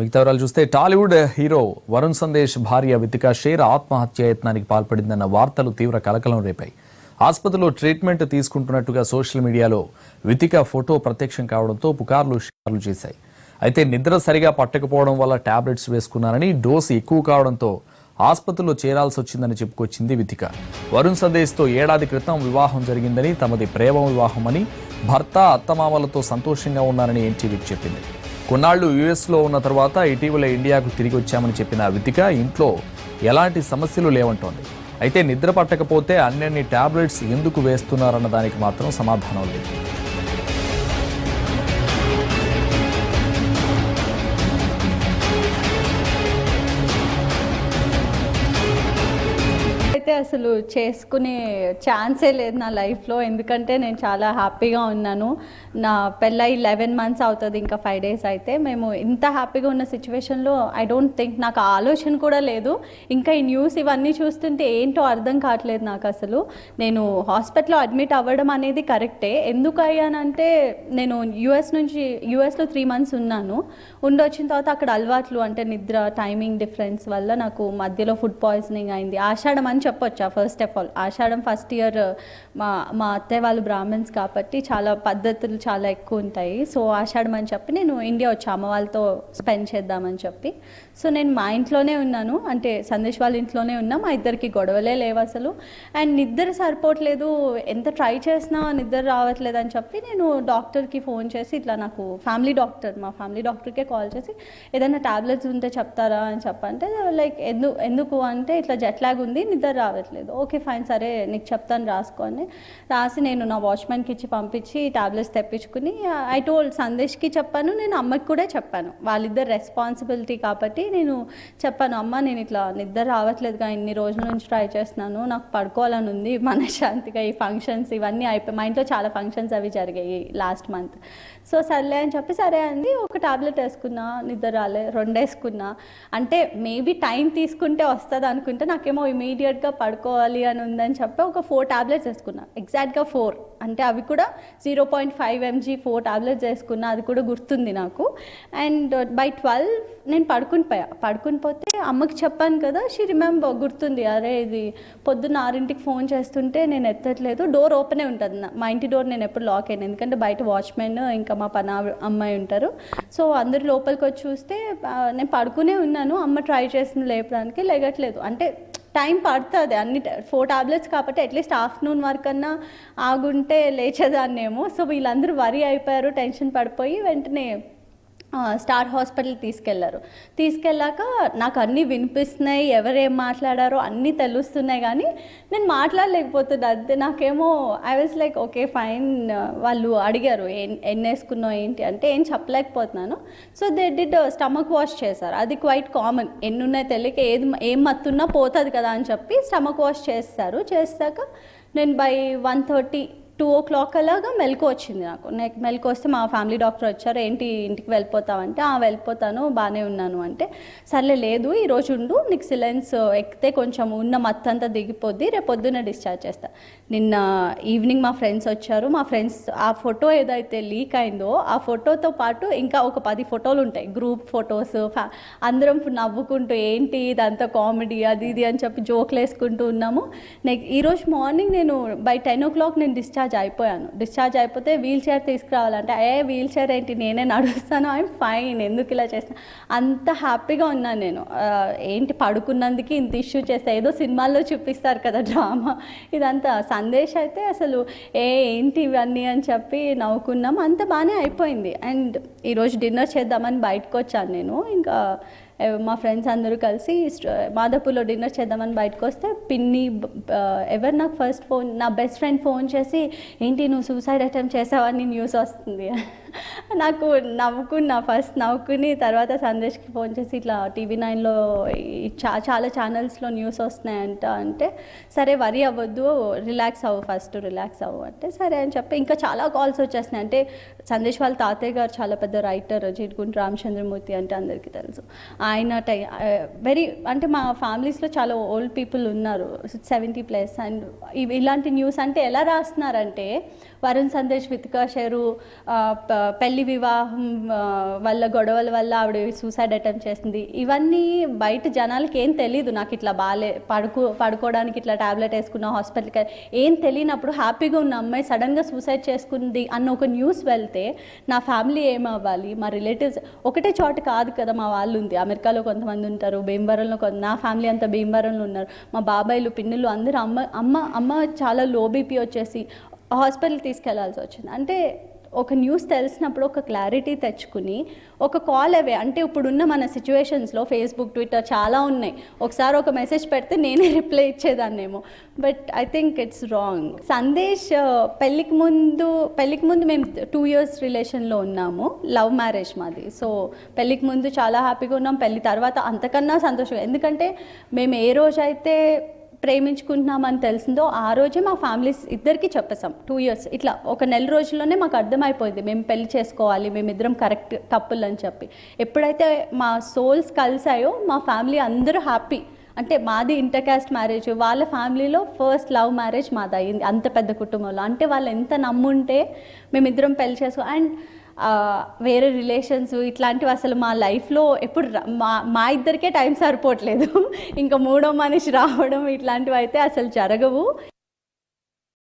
మిగతా వివరాలు చూస్తే టాలీవుడ్ హీరో వరుణ్ సందేశ్ భార్య వితికా షేర్ ఆత్మహత్య యత్నానికి పాల్పడిందన్న వార్తలు తీవ్ర కలకలం రేపాయి. ఆసుపత్రిలో ట్రీట్మెంట్ తీసుకుంటున్నట్టుగా సోషల్ మీడియాలో వితికా ఫోటో ప్రత్యక్షం కావడంతో పుకార్లు షేర్లు చేశాయి. అయితే నిద్ర సరిగా పట్టకపోవడం వల్ల టాబ్లెట్స్ వేసుకున్నారని, డోసు ఎక్కువ కావడంతో ఆసుపత్రిలో చేరాల్సి వచ్చిందని చెప్పుకొచ్చింది వితిక. వరుణ్ సందేశ్తో ఏడాది క్రితం వివాహం జరిగిందని, తమది ప్రేమ వివాహమని, భర్త అత్తమామలతో సంతోషంగా ఉన్నారని ఎన్టీవీకి చెప్పింది. కొన్నాళ్లు యుఎస్లో ఉన్న తర్వాత ఇటీవల ఇండియాకు తిరిగి వచ్చామని చెప్పిన వితిక ఇంట్లో ఎలాంటి సమస్యలు లేవంటోంది. అయితే నిద్ర పట్టకపోతే అన్ని టాబ్లెట్స్ ఎందుకు వేస్తున్నారన్న దానికి మాత్రం సమాధానం లేదు. అయితే అసలు చేసుకునే ఛాన్సే లేదు నా లైఫ్లో. ఎందుకంటే నేను చాలా హ్యాపీగా ఉన్నాను. నా పెళ్ళై 11 months అవుతుంది, ఇంకా 5 days అయితే. మేము ఇంత హ్యాపీగా ఉన్న సిచ్యువేషన్లో ఐ డోంట్ థింక్, నాకు ఆలోచన కూడా లేదు. ఇంకా ఈ న్యూస్ ఇవన్నీ చూస్తుంటే ఏంటో అర్థం కావట్లేదు నాకు అసలు. నేను హాస్పిటల్లో అడ్మిట్ అవ్వడం అనేది కరెక్టే. ఎందుకు అయ్యానంటే, నేను యూఎస్లో 3 months ఉన్నాను. ఉండొచ్చిన తర్వాత అక్కడ అలవాట్లు అంటే నిద్ర టైమింగ్ డిఫరెన్స్ వల్ల నాకు మధ్యలో ఫుడ్ పాయిజనింగ్ అయింది. ఆషాఢం అని చెప్పొచ్చా? ఫస్ట్ ఆఫ్ ఆల్ ఆషాఢం ఫస్ట్ ఇయర్ మా అత్తయ్య వాళ్ళు బ్రాహ్మణ్స్ కాబట్టి చాలా పద్ధతులు చాలా ఎక్కువ ఉంటాయి. సో ఆషాఢం అని చెప్పి నేను ఇండియా వచ్చి అమ్మ వాళ్ళతో స్పెండ్ చేద్దామని చెప్పి. సో నేను మా ఇంట్లోనే ఉన్నాను, అంటే సందేశ్ వాళ్ళ ఇంట్లోనే ఉన్నా. మా ఇద్దరికి గొడవలే లేవు అసలు. అండ్ నిద్ర సరిపోవట్లేదు, ఎంత ట్రై చేసినా నిద్ర రావట్లేదు అని చెప్పి నేను డాక్టర్కి ఫోన్ చేసి, ఇట్లా నాకు మా ఫ్యామిలీ డాక్టర్కే కాల్ చేసి ఏదైనా టాబ్లెట్స్ ఉంటే చెప్తారా అని చెప్పంటే, లైక్ ఎందుకు అంటే ఇట్లా జెట్ లాగ్ ఉంది, నిద్ర రావట్లేదు. ఓకే ఫైన్, సరే నీకు చెప్తాను రాసుకొని రాసి నేను నా వాచ్మెన్కి ఇచ్చి పంపించి టాబ్లెట్స్ తెప్పించుకుని ఐ టోల్డ్ సందేశ్కి చెప్పాను, నేను అమ్మకి కూడా చెప్పాను. వాళ్ళిద్దరు రెస్పాన్సిబిలిటీ కాబట్టి నేను చెప్పాను, అమ్మ నేను ఇట్లా నిద్ర రావట్లేదుగా, ఇన్ని రోజుల నుంచి ట్రై చేస్తున్నాను, నాకు పడుకోవాలని ఉంది మనశ్శాంతిగా. ఈ ఫంక్షన్స్ ఇవన్నీ అయిపోయి మా ఇంట్లో చాలా ఫంక్షన్స్ అవి జరిగాయి లాస్ట్ మంత్. సో సర్లే అని చెప్పి సరే అంది. ఒక టాబ్లెట్ వేసుకున్నా, నిద్ర రాలే. 2 వేసుకున్నా. అంటే మేబీ టైం తీసుకుంటే వస్తుంది అనుకుంటే, నాకేమో ఇమీడియట్గా పడుకోవాలి అని ఉందని చెప్పి ఒక 4 టాబ్లెట్స్ వేసుకున్నా. ఎగ్జాక్ట్గా 4, అంటే అవి కూడా 0.5 mg 4 టాబ్లెట్స్ వేసుకున్నా, అది కూడా గుర్తుంది నాకు. అండ్ బై 12 నేను పడుకుని పోతే అమ్మకి చెప్పాను కదా, షీ రిమెంబర్, గుర్తుంది. అరే ఇది పొద్దున్న 6ంటికి ఫోన్ చేస్తుంటే నేను ఎత్తట్లేదు, డోర్ ఓపెనే ఉంటుంది. మా ఇంటి డోర్ నేను ఎప్పుడు లాక్ అయ్యాను, ఎందుకంటే బయట వాచ్మెన్ ఇంకా మా పని అమ్మాయి ఉంటారు. సో అందరు లోపలికి వచ్చి చూస్తే నేను పడుకునే ఉన్నాను. అమ్మ ట్రై చేసిన లేపడానికి, లేగట్లేదు. అంటే టైం పడుతుంది, అన్ని 4 టాబ్లెట్స్ కాబట్టి అట్లీస్ట్ ఆఫ్టర్నూన్ వరకు అన్నా ఆగుంటే లేచేదాన్నేమో. సో వీళ్ళందరూ వరి అయిపోయారు, టెన్షన్ పడిపోయి వెంటనే స్టార్ హాస్పిటల్కి తీసుకెళ్ళాక నాకు అన్నీ వినిపిస్తున్నాయి, ఎవరేం మాట్లాడారో అన్నీ తెలుస్తున్నాయి, కానీ నేను మాట్లాడలేకపోతున్నా అంతే. నాకేమో I was like okay fine. వాళ్ళు అడిగారు ఎన్ని వేసుకున్నావు ఏంటి అంటే, ఏం చెప్పలేకపోతున్నాను. So they did stomach wash చేశారు. అది క్వైట్ కామన్, ఎన్ని ఉన్నాయో తెలియక ఏం మత్తున్నా పోతుంది కదా అని చెప్పి స్టమక్ వాష్ చేశాక నేను బై 1:30 2 o'clock అలాగా మెలకు వచ్చింది నాకు. మెలకు వస్తే మా ఫ్యామిలీ డాక్టర్ వచ్చారు. ఏంటి ఇంటికి వెళ్ళిపోతావంటే, వెళ్ళిపోతాను, బాగానే ఉన్నాను అంటే, సర్లే లేదు ఈరోజు ఉండు, నీకు సిలెన్స్ ఎక్కితే కొంచెం ఉన్న మత్తంతా దిగిపోద్ది, రేపు పొద్దున్న డిశ్చార్జ్ చేస్తా. నిన్న ఈవినింగ్ మా ఫ్రెండ్స్ వచ్చారు. మా ఫ్రెండ్స్ ఆ ఫోటో ఏదైతే లీక్ అయిందో ఆ ఫోటోతో పాటు ఇంకా ఒక 10 ఫోటోలు ఉంటాయి, గ్రూప్ ఫొటోస్. అందరం నవ్వుకుంటూ ఏంటి ఇదంతా కామెడీ అది ఇది అని చెప్పి జోక్లు వేసుకుంటూ ఉన్నాము. ఈరోజు మార్నింగ్ నేను బై 10 o'clock నేను డిశ్చార్జ్ అయిపోతే వీల్ చైర్ తీసుకురావాలంటే, వీల్ చైర్ ఏంటి, నేనే నడుస్తాను, ఐఎమ్ ఫైన్, ఎందుకు ఇలా చేస్తాను, అంత హ్యాపీగా ఉన్నాను నేను. ఏంటి పడుకున్నందుకు ఇంత ఇష్యూ చేస్తే, ఏదో సినిమాల్లో చూపిస్తారు కదా డ్రామా, ఇదంతా. సందేశ్ అయితే అసలు ఏంటి ఇవన్నీ అని చెప్పి నవ్వుకున్నాం, అంత బాగానే అయిపోయింది. అండ్ ఈరోజు డిన్నర్ చేద్దామని బయటకు వచ్చాను నేను. ఇంకా మా ఫ్రెండ్స్ అందరూ కలిసి మాదాపూర్లో డిన్నర్ చేద్దామని బయటకు వస్తే పిన్ని ఎవరు నాకు ఫస్ట్ ఫోన్, నా బెస్ట్ ఫ్రెండ్ ఫోన్ చేసి, ఏంటి నువ్వు సూసైడ్ అటెంప్ట్ చేసావని న్యూస్ వస్తుంది. నాకు ఫస్ట్ నవ్వుకుని తర్వాత సందేశ్కి ఫోన్ చేసి, ఇట్లా TV9లో చాలా ఛానల్స్లో న్యూస్ వస్తున్నాయంట అంటే, సరే వరి అవ్వద్దు, రిలాక్స్ అవ్వు అంటే సరే అని చెప్పి ఇంకా చాలా కాల్స్ వచ్చేస్తున్నాయి. అంటే సందేశ్ వాళ్ళ తాతయ్య గారు చాలా పెద్ద రైటర్, జీడిగుంట రామచంద్రమూర్తి అంటే అందరికీ తెలుసు. ఆయన వెరీ అంటే మా ఫ్యామిలీస్లో చాలా ఓల్డ్ పీపుల్ ఉన్నారు 70+ అండ్ ఇలాంటి న్యూస్ అంటే ఎలా రాస్తున్నారంటే వరుణ్ సందేశ్ వితికా షేరు పెళ్లి వివాహం వల్ల గొడవల వల్ల ఆవిడ సూసైడ్ అటెంప్ట్ చేసింది. ఇవన్నీ బయట జనాలకి ఏం తెలీదు. నాకు ఇట్లా పడుకోవడానికి ఇట్లా టాబ్లెట్ వేసుకున్న హాస్పిటల్కి ఏం తెలియనప్పుడు హ్యాపీగా ఉన్న అమ్మాయి సడన్గా సూసైడ్ చేసుకుంది అన్న ఒక న్యూస్ వెళ్తే నా ఫ్యామిలీ ఏమవ్వాలి, మా రిలేటివ్స్ ఒకటే చోట కాదు కదా, మా వాళ్ళు ఉంది అమెరికాలో కొంతమంది ఉంటారు, భీమవరంలో నా ఫ్యామిలీ అంతా భీమవరంలో ఉన్నారు, మా బాబాయిలు పిన్నులు అందరూ అమ్మ చాలా లో బీపీ వచ్చేసి హాస్పిటల్ తీసుకెళ్లాల్సి వచ్చింది. అంటే ఒక న్యూస్ తెలిసినప్పుడు ఒక క్లారిటీ తెచ్చుకుని ఒక కాల్ అవే. అంటే ఇప్పుడున్న మన సిచ్యువేషన్స్లో ఫేస్బుక్ ట్విట్టర్ చాలా ఉన్నాయి, ఒకసారి ఒక మెసేజ్ పెడితే నేనే రిప్లై ఇచ్చేదాన్నేమో. But I think it's wrong. Sandesh పెళ్ళికి ముందు మేము 2 years రిలేషన్లో ఉన్నాము, లవ్ మ్యారేజ్ మాది. సో పెళ్ళికి ముందు చాలా హ్యాపీగా ఉన్నాం, పెళ్ళి తర్వాత అంతకన్నా సంతోషంగా. ఎందుకంటే మేము ఏ రోజైతే ప్రేమించుకుంటున్నామని తెలిసిందో ఆ రోజే మా ఫ్యామిలీస్ ఇద్దరికి చెప్పేసాం. 2 years ఇట్లా ఒక నెల రోజుల్లోనే మాకు అర్థమైపోయింది మేము పెళ్లి చేసుకోవాలి, మేమిద్దరం కరెక్ట్ కపుల్ అని చెప్పి. ఎప్పుడైతే మా సోల్స్ కలిసాయో మా ఫ్యామిలీ అందరూ హ్యాపీ. అంటే మాది ఇంటర్ కాస్ట్ మ్యారేజ్, వాళ్ళ ఫ్యామిలీలో ఫస్ట్ లవ్ మ్యారేజ్ మాది అయింది అంత పెద్ద కుటుంబంలో. అంటే వాళ్ళు ఎంత నమ్ముంటే మేమిద్దరం పెళ్లి చేసుకో. అండ్ వేరే రిలేషన్స్ ఇట్లాంటివి అసలు మా లైఫ్లో ఎప్పుడు మా ఇద్దరికే టైం సరిపోవట్లేదు, ఇంకా మూడో మనిషి రావడం ఇట్లాంటివి అయితే అసలు జరగవు.